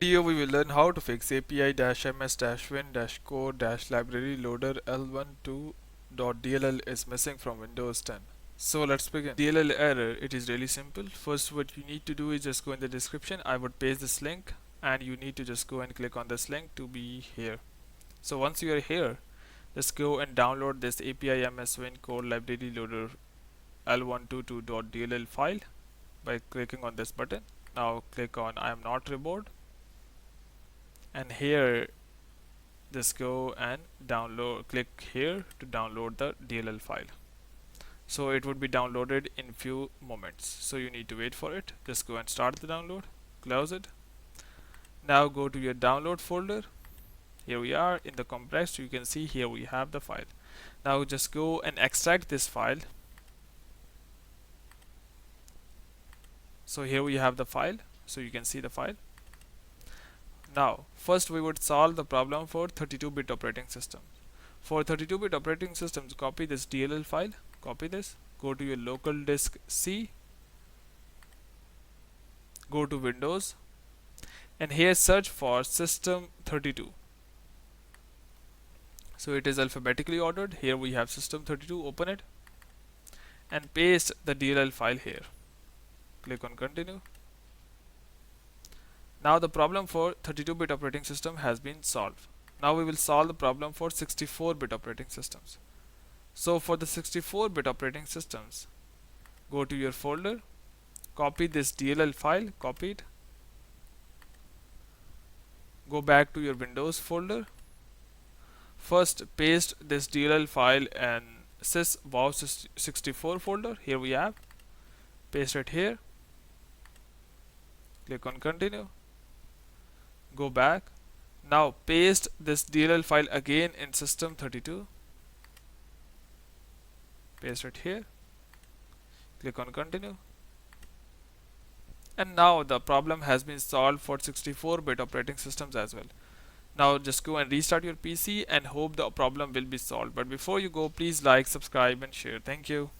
Here we will learn how to fix api-ms-win-core-libraryloader-l1-2.dll is missing from Windows 10. So let's begin. DLL error, it is really simple. First what you need to do is just go in the description. I would paste this link and you need to just go and click on this link to be here. So once you are here, just go and download this api-ms-win-core-libraryloader-l1-2-2.dll file by clicking on this button. Now click on I am not reboard, and here just go and click here to download the DLL file. So it would be downloaded in few moments, so you need to wait for it. Just go and start the download, close it. Now go to your download folder. Here we are in the compressed. You can see here we have the file. Now just go and extract this file. So here we have the file, so you can see the file. Now first we would solve the problem for 32-bit operating system. For 32-bit operating systems, copy this DLL file, copy this, go to your local disk C, go to Windows, and here search for system32. So it is alphabetically ordered. Here we have system32, open it and paste the DLL file here. Click on continue. Now the problem for 32-bit operating system has been solved. Now we will solve the problem for 64-bit operating systems. So for the 64-bit operating systems, go to your folder, copy this DLL file, copy it, go back to your Windows folder. First paste this DLL file and sys-wow64 folder. Here we have, paste it here, click on continue, go back. Now paste this DLL file again in system32, paste it here, click on continue, and now the problem has been solved for 64-bit operating systems as well. Now just go and restart your PC and hope the problem will be solved. But before you go, please like, subscribe and share. Thank you.